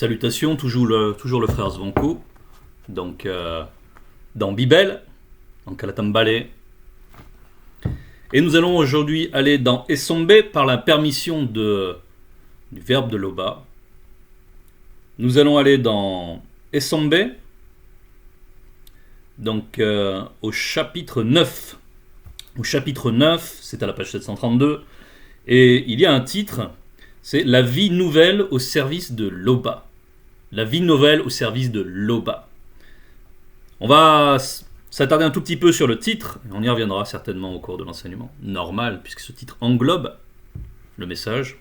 Salutations, toujours le frère Zvanko, donc dans Bibel, donc à la Tambale. Et nous allons aujourd'hui aller dans Esombe par la permission du verbe de Loba. Nous allons aller dans Esombe, donc au chapitre 9. Au chapitre 9, c'est à la page 732, et il y a un titre, c'est La vie nouvelle au service de Loba. La vie nouvelle au service de Loba. On va s'attarder un tout petit peu sur le titre, et on y reviendra certainement au cours de l'enseignement. Normal, puisque ce titre englobe le message.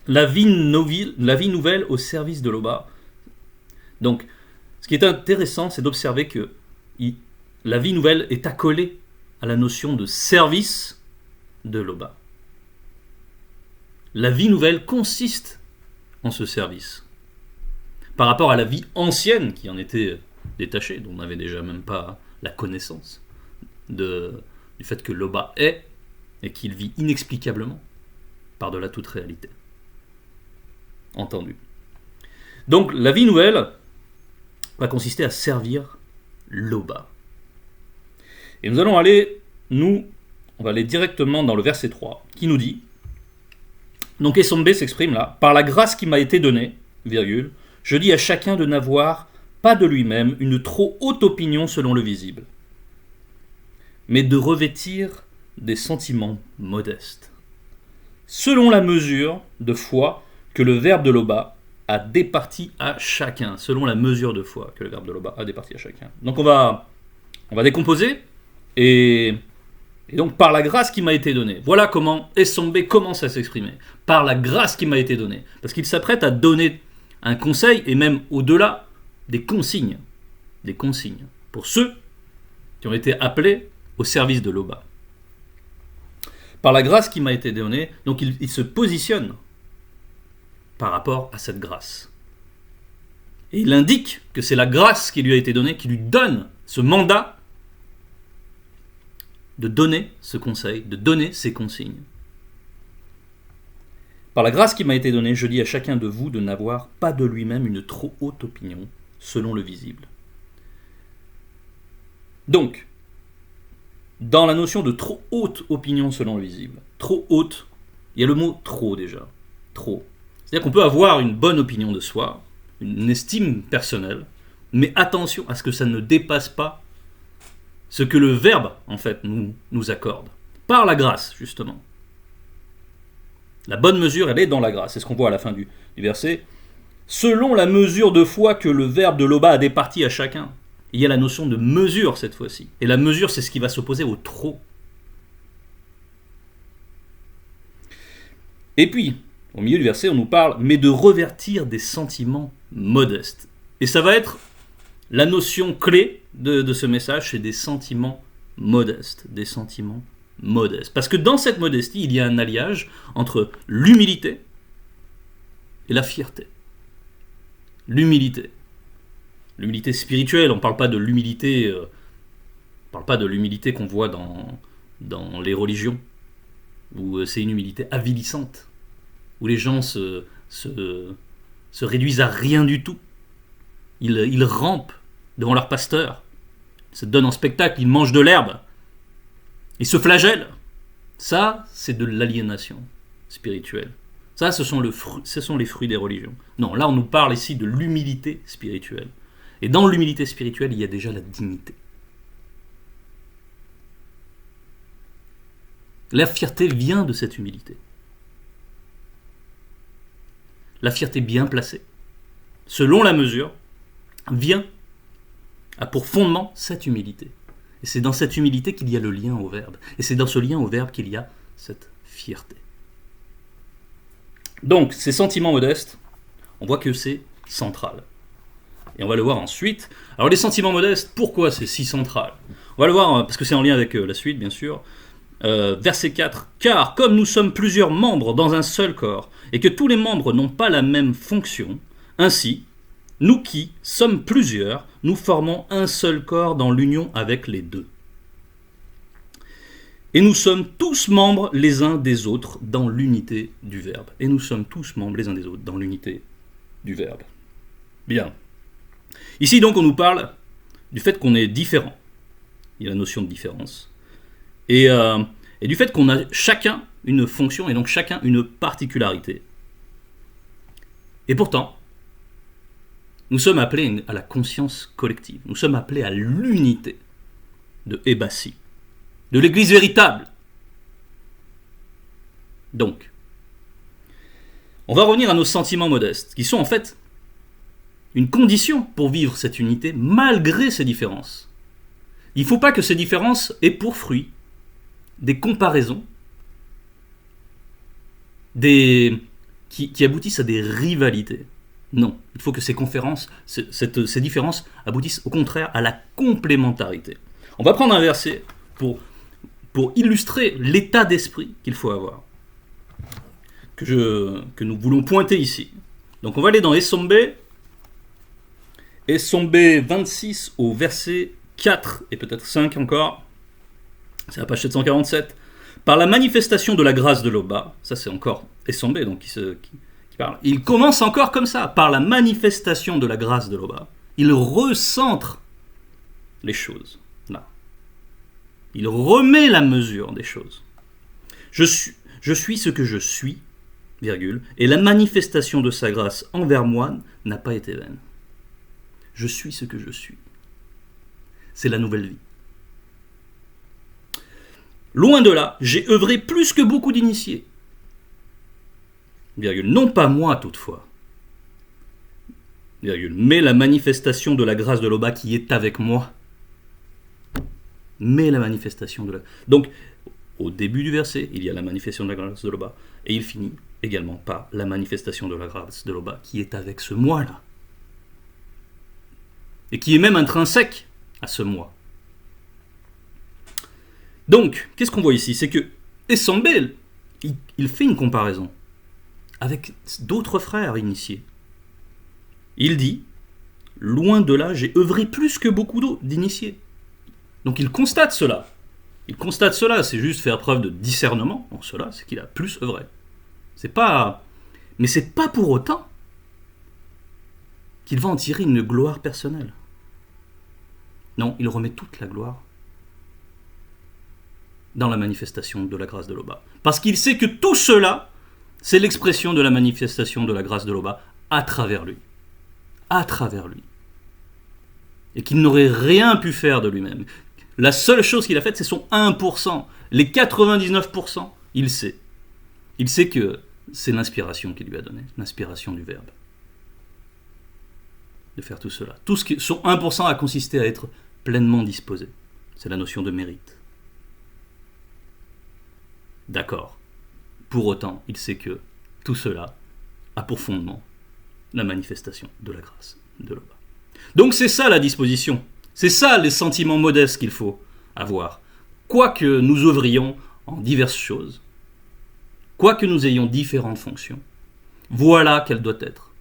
La vie nouvelle au service de Loba. Donc, ce qui est intéressant, c'est d'observer que la vie nouvelle est accolée à la notion de service de Loba. La vie nouvelle consiste en ce service. Par rapport à la vie ancienne qui en était détachée, dont on n'avait déjà même pas la connaissance du fait que Loba est et qu'il vit inexplicablement par-delà toute réalité. Entendu. Donc la vie nouvelle va consister à servir Loba. Et nous allons aller, on va aller directement dans le verset 3, qui nous dit, donc Esombe s'exprime là, par la grâce qui m'a été donnée, virgule, je dis à chacun de n'avoir pas de lui-même une trop haute opinion selon le visible, mais de revêtir des sentiments modestes, selon la mesure de foi que le verbe de Loba a départi à chacun, selon la mesure de foi que le verbe de Loba a départi à chacun. Donc on va décomposer, et donc par la grâce qui m'a été donnée. Voilà comment Esombe commence à s'exprimer. Par la grâce qui m'a été donnée. Parce qu'il s'apprête à donner un conseil, et même au-delà, des consignes. Des consignes. Pour ceux qui ont été appelés au service de Loba. Par la grâce qui m'a été donnée, donc il se positionne par rapport à cette grâce. Et il indique que c'est la grâce qui lui a été donnée, qui lui donne ce mandat de donner ce conseil, de donner ces consignes. Par la grâce qui m'a été donnée, je dis à chacun de vous de n'avoir pas de lui-même une trop haute opinion, selon le visible. Donc, dans la notion de trop haute opinion selon le visible, trop haute, il y a le mot trop déjà. Trop. C'est-à-dire qu'on peut avoir une bonne opinion de soi, une estime personnelle, mais attention à ce que ça ne dépasse pas ce que le verbe, en fait, nous accorde. Par la grâce, justement. La bonne mesure, elle est dans la grâce. C'est ce qu'on voit à la fin du verset. Selon la mesure de foi que le verbe de Loba a départi à chacun. Il y a la notion de mesure cette fois-ci. Et la mesure, c'est ce qui va s'opposer au trop. Et puis, au milieu du verset, on nous parle, mais de revertir des sentiments modestes. Et ça va être la notion clé de ce message, c'est des sentiments modestes. Des sentiments modestes. Parce que dans cette modestie, il y a un alliage entre l'humilité et la fierté. L'humilité. L'humilité spirituelle, on ne parle pas de l'humilité, qu'on voit dans les religions, où c'est une humilité avilissante, où les gens se réduisent à rien du tout. Ils rampent devant leur pasteur, ils se donnent en spectacle, ils mangent de l'herbe, ils se flagellent. Ça, c'est de l'aliénation spirituelle. Ça, ce sont les fruits des religions. Non, là, on nous parle ici de l'humilité spirituelle. Et dans l'humilité spirituelle, il y a déjà la dignité. La fierté vient de cette humilité. La fierté bien placée, selon la mesure, a pour fondement cette humilité. Et c'est dans cette humilité qu'il y a le lien au verbe. Et c'est dans ce lien au verbe qu'il y a cette fierté. Donc, ces sentiments modestes, on voit que c'est central. Et on va le voir ensuite. Alors, les sentiments modestes, pourquoi c'est si central ? On va le voir, parce que c'est en lien avec la suite, bien sûr. Verset 4. « Car, comme nous sommes plusieurs membres dans un seul corps, et que tous les membres n'ont pas la même fonction, ainsi, nous qui sommes plusieurs, nous formons un seul corps dans l'union avec les deux. Et nous sommes tous membres les uns des autres dans l'unité du verbe. Et nous sommes tous membres les uns des autres dans l'unité du verbe. Bien. Ici, donc, on nous parle du fait qu'on est différent. Il y a la notion de différence. Et du fait qu'on a chacun une fonction et donc chacun une particularité. Et pourtant, nous sommes appelés à la conscience collective. Nous sommes appelés à l'unité de Hébassi, de l'Église véritable. Donc, on va revenir à nos sentiments modestes, qui sont en fait une condition pour vivre cette unité malgré ces différences. Il ne faut pas que ces différences aient pour fruit des comparaisons qui aboutissent à des rivalités. Non, il faut que ces différences aboutissent au contraire à la complémentarité. On va prendre un verset pour illustrer l'état d'esprit qu'il faut avoir, que nous voulons pointer ici. Donc on va aller dans Essombe 26 au verset 4 et peut-être 5 encore. C'est la page 747. Par la manifestation de la grâce de l'Oba, ça c'est encore Essombe donc qui parle. Il commence encore comme ça, par la manifestation de la grâce de l'Oba. Il recentre les choses là. Il remet la mesure des choses. Je suis ce que je suis, virgule, et la manifestation de sa grâce envers moi n'a pas été vaine. Je suis ce que je suis. C'est la nouvelle vie. Loin de là, j'ai œuvré plus que beaucoup d'initiés. Virgule, non pas moi toutefois. Virgule, mais la manifestation de la grâce de l'Oba qui est avec moi. Mais la manifestation de la... Donc, au début du verset, il y a la manifestation de la grâce de l'Oba, et il finit également par la manifestation de la grâce de l'Oba qui est avec ce moi-là. Et qui est même intrinsèque à ce moi. Donc, qu'est-ce qu'on voit ici? C'est que Essombe, il fait une comparaison avec d'autres frères initiés. Il dit, loin de là, j'ai œuvré plus que beaucoup d'initiés. Donc il constate cela. Il constate cela, c'est juste faire preuve de discernement en cela, c'est qu'il a plus œuvré. Mais c'est pas pour autant qu'il va en tirer une gloire personnelle. Non, il remet toute la gloire dans la manifestation de la grâce de l'Oba. Parce qu'il sait que tout cela, c'est l'expression de la manifestation de la grâce de l'Oba à travers lui. À travers lui. Et qu'il n'aurait rien pu faire de lui-même. La seule chose qu'il a faite, c'est son 1%. Les 99%, il sait. Il sait que c'est l'inspiration qu'il lui a donnée, l'inspiration du Verbe. De faire tout cela. Son 1% a consisté à être pleinement disposé. C'est la notion de mérite. D'accord. Pour autant, il sait que tout cela a pour fondement la manifestation de la grâce de l'Oba. Donc c'est ça la disposition. C'est ça les sentiments modestes qu'il faut avoir. Quoique nous œuvrions en diverses choses, quoique nous ayons différentes fonctions, voilà quel doit être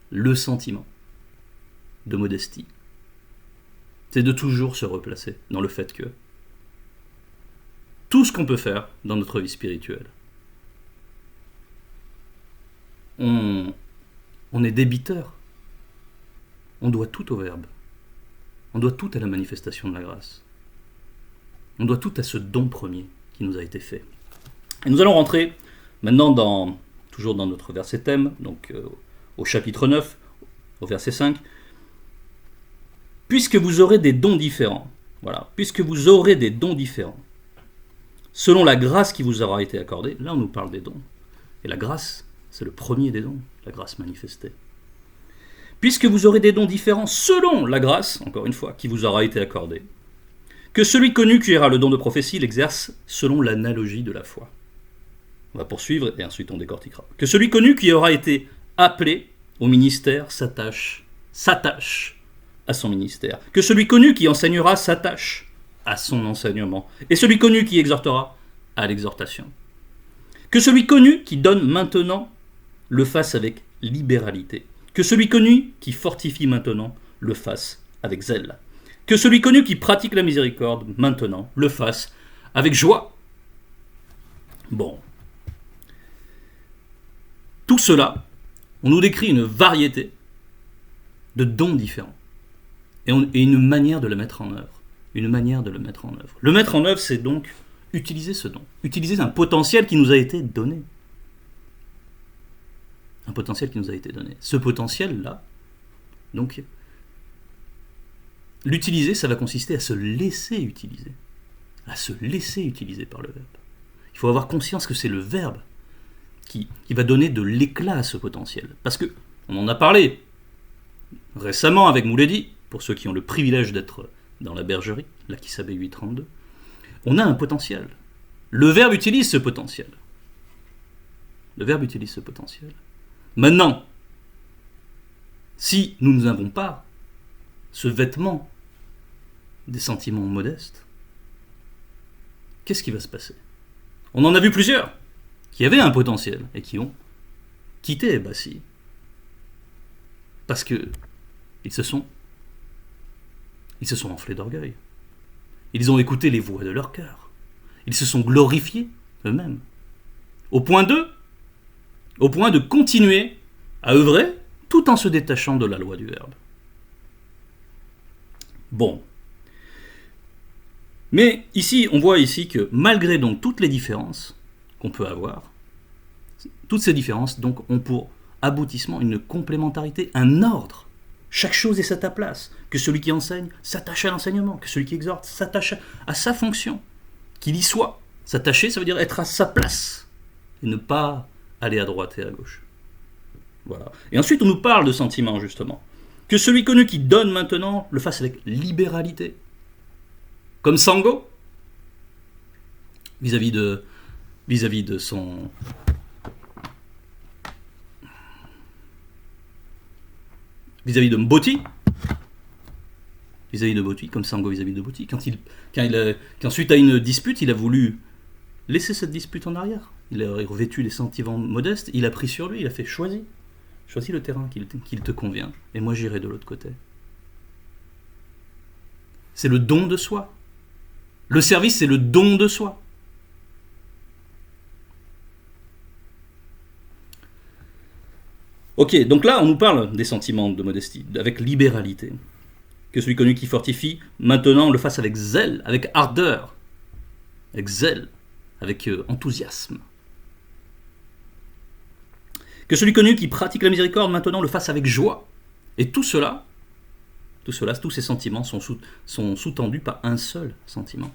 le sentiment de modestie. C'est de toujours se replacer dans le fait que tout ce qu'on peut faire dans notre vie spirituelle, on est débiteur. On doit tout au Verbe. On doit tout à la manifestation de la grâce. On doit tout à ce don premier qui nous a été fait. Et nous allons rentrer maintenant toujours dans notre verset thème, donc au chapitre 9, au verset 5. Puisque vous aurez des dons différents, voilà, puisque vous aurez des dons différents, selon la grâce qui vous aura été accordée, là on nous parle des dons. Et la grâce, c'est le premier des dons, la grâce manifestée. Puisque vous aurez des dons différents selon la grâce, encore une fois, qui vous aura été accordée, que celui connu qui aura le don de prophétie l'exerce selon l'analogie de la foi. On va poursuivre et ensuite on décortiquera. Que celui connu qui aura été appelé au ministère s'attache à son ministère. Que celui connu qui enseignera s'attache à son enseignement. Et celui connu qui exhortera à l'exhortation. Que celui connu qui donne maintenant le fasse avec libéralité. Que celui connu qui fortifie maintenant le fasse avec zèle. Que celui connu qui pratique la miséricorde maintenant le fasse avec joie. Bon. Tout cela, on nous décrit une variété de dons différents. Et une manière de le mettre en œuvre. Une manière de le mettre en œuvre. Le mettre en œuvre, c'est donc utiliser ce don. Utiliser un potentiel qui nous a été donné. Un potentiel qui nous a été donné. Ce potentiel-là, donc, l'utiliser, ça va consister à se laisser utiliser. À se laisser utiliser par le verbe. Il faut avoir conscience que c'est le verbe qui va donner de l'éclat à ce potentiel. Parce que, on en a parlé récemment avec Mouledi, pour ceux qui ont le privilège d'être dans la bergerie, la Kissabe 832, on a un potentiel. Le verbe utilise ce potentiel. Le verbe utilise ce potentiel. Maintenant, si nous n'avons pas ce vêtement des sentiments modestes, qu'est-ce qui va se passer? On en a vu plusieurs qui avaient un potentiel et qui ont quitté Bassi parce que ils se sont enflés d'orgueil. Ils ont écouté les voix de leur cœur. Ils se sont glorifiés eux-mêmes. Au point de continuer à œuvrer tout en se détachant de la loi du verbe. Bon. Mais ici, on voit ici que malgré donc toutes les différences qu'on peut avoir, toutes ces différences donc ont pour aboutissement une complémentarité, un ordre. Chaque chose est à sa place. Que celui qui enseigne s'attache à l'enseignement, que celui qui exhorte s'attache à sa fonction, qu'il y soit. S'attacher, ça veut dire être à sa place et ne pas aller à droite et à gauche. Voilà. Et ensuite, on nous parle de sentiments, justement. Que celui connu qui donne maintenant le fasse avec libéralité. Comme Sango, vis-à-vis de son... vis-à-vis de Mboti, comme Sango vis-à-vis de Mboti, quand suite à une dispute, il a voulu laisser cette dispute en arrière. Il a revêtu les sentiments modestes, il a pris sur lui, il a fait choisis le terrain qu'il te convient, et moi j'irai de l'autre côté. C'est le don de soi. Le service, c'est le don de soi. Ok, donc là, on nous parle des sentiments de modestie, avec libéralité. Que celui connu qui fortifie, maintenant, le fasse avec zèle, avec ardeur, avec zèle, avec enthousiasme. Que celui connu qui pratique la miséricorde, maintenant, le fasse avec joie. Et tout cela, tous ces sentiments sont sous-tendus par un seul sentiment,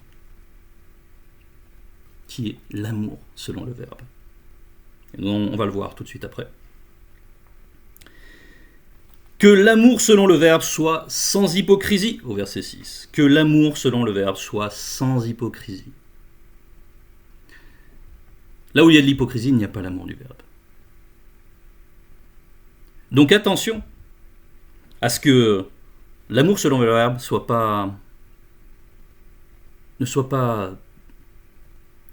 qui est l'amour, selon le verbe. Et on va le voir tout de suite après. Que l'amour selon le verbe soit sans hypocrisie, au verset 6. Que l'amour selon le verbe soit sans hypocrisie. Là où il y a de l'hypocrisie, il n'y a pas l'amour du verbe. Donc attention à ce que l'amour selon le verbe ne soit pas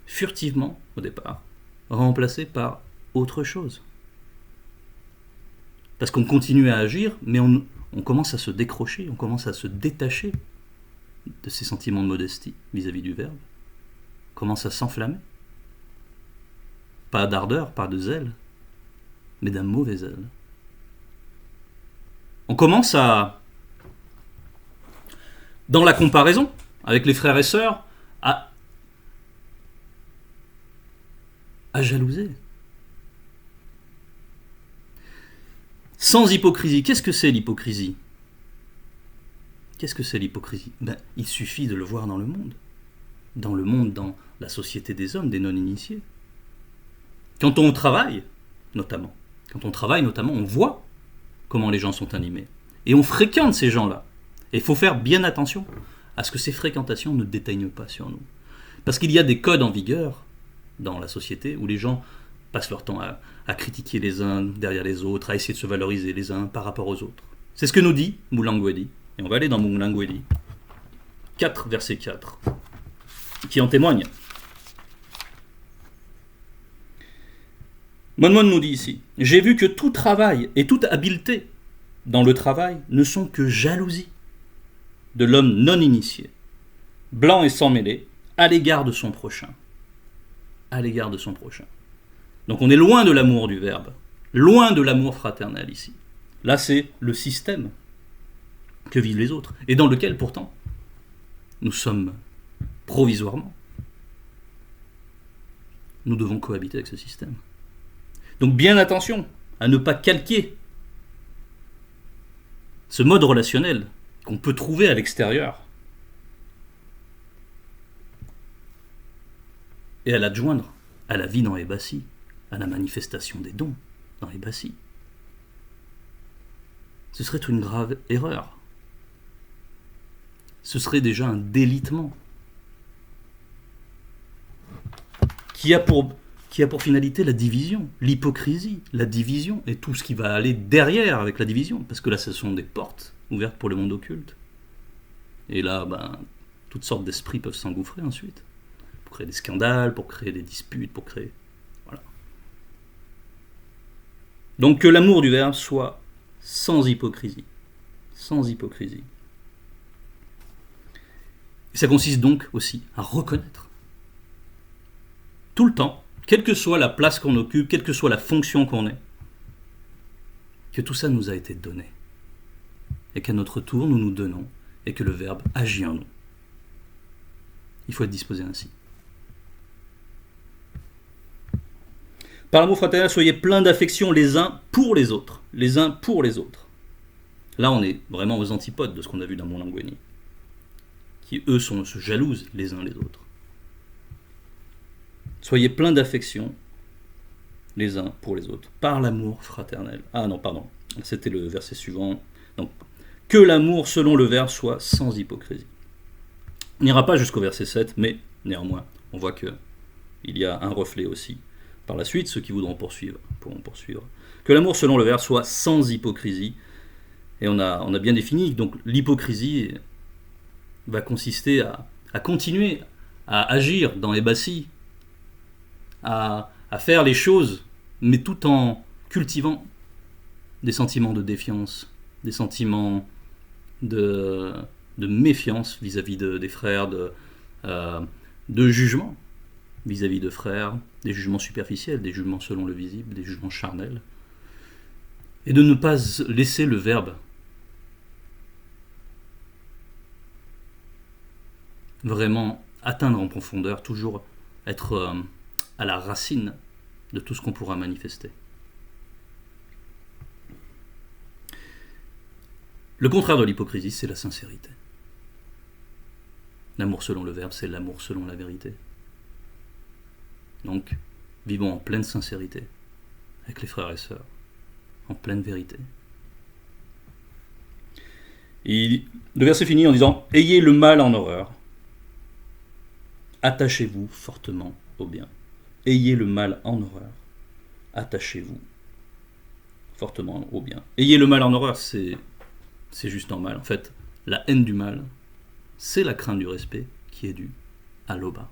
furtivement, au départ, remplacé par autre chose. Parce qu'on continue à agir, mais on commence à se décrocher, on commence à se détacher de ces sentiments de modestie vis-à-vis du verbe. On commence à s'enflammer. Pas d'ardeur, pas de zèle, mais d'un mauvais zèle. On commence à, dans la comparaison avec les frères et sœurs, à jalouser. Sans hypocrisie. Qu'est-ce que c'est l'hypocrisie? Il suffit de le voir dans le monde. Dans la société des hommes, des non-initiés. Quand on travaille, notamment, on voit comment les gens sont animés. Et on fréquente ces gens-là. Et il faut faire bien attention à ce que ces fréquentations ne déteignent pas sur nous. Parce qu'il y a des codes en vigueur dans la société où les gens passent leur temps à critiquer les uns derrière les autres, à essayer de se valoriser les uns par rapport aux autres. C'est ce que nous dit Moulangwedi. Et on va aller dans Moulangwedi 4, verset 4, qui en témoigne. Monmon nous dit ici, « J'ai vu que tout travail et toute habileté dans le travail ne sont que jalousie de l'homme non initié, blanc et sans mêlé, à l'égard de son prochain. » À l'égard de son prochain. Donc on est loin de l'amour du verbe, loin de l'amour fraternel ici. Là c'est le système que vivent les autres, et dans lequel pourtant nous sommes provisoirement. Nous devons cohabiter avec ce système. Donc bien attention à ne pas calquer ce mode relationnel qu'on peut trouver à l'extérieur et à l'adjoindre à la vie dans les bâtis, à la manifestation des dons dans les bâtis. Ce serait une grave erreur. Ce serait déjà un délitement qui a pour finalité la division, l'hypocrisie, la division et tout ce qui va aller derrière avec la division, parce que là ce sont des portes ouvertes pour le monde occulte. Et là, toutes sortes d'esprits peuvent s'engouffrer ensuite, pour créer des scandales, pour créer des disputes, pour créer... Voilà. Donc que l'amour du Verbe soit sans hypocrisie. Sans hypocrisie. Et ça consiste donc aussi à reconnaître tout le temps, quelle que soit la place qu'on occupe, quelle que soit la fonction qu'on ait, que tout ça nous a été donné. Et qu'à notre tour, nous nous donnons, et que le Verbe agit en nous. Il faut être disposé ainsi. Par l'amour fraternel, soyez pleins d'affection les uns pour les autres. Les uns pour les autres. Là, on est vraiment aux antipodes de ce qu'on a vu dans Mon Langueni, qui, eux, se jalousent les uns les autres. Soyez pleins d'affection les uns pour les autres, par l'amour fraternel. Ah non, pardon, c'était le verset suivant. Donc, que l'amour selon le Verbe soit sans hypocrisie. On n'ira pas jusqu'au verset 7, mais néanmoins, on voit qu'il y a un reflet aussi. Par la suite, ceux qui voudront poursuivre pourront poursuivre. Que l'amour selon le Verbe soit sans hypocrisie. Et on a bien défini, donc l'hypocrisie va consister à continuer à agir dans les bâtis, à faire les choses, mais tout en cultivant des sentiments de défiance, des sentiments de méfiance vis-à-vis des frères, de jugement vis-à-vis de frères, des jugements superficiels, des jugements selon le visible, des jugements charnels, et de ne pas laisser le Verbe vraiment atteindre en profondeur, toujours être à la racine de tout ce qu'on pourra manifester. Le contraire de l'hypocrisie, c'est la sincérité. L'amour selon le Verbe, c'est l'amour selon la vérité. Donc, vivons en pleine sincérité avec les frères et sœurs, en pleine vérité. Et le verset finit en disant « Ayez le mal en horreur, attachez-vous fortement au bien. » Ayez le mal en horreur, attachez-vous fortement au bien. Ayez le mal en horreur, c'est juste normal. En fait, la haine du mal, c'est la crainte du respect qui est due à l'oba.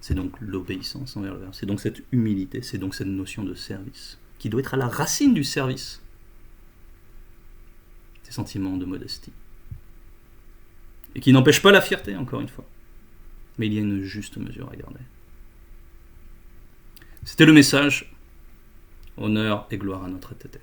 C'est donc l'obéissance envers le Verbe. C'est donc cette humilité, c'est donc cette notion de service, qui doit être à la racine du service. Ces sentiments de modestie. Et qui n'empêchent pas la fierté, encore une fois. Mais il y a une juste mesure à garder. C'était le message. Honneur et gloire à notre Tété.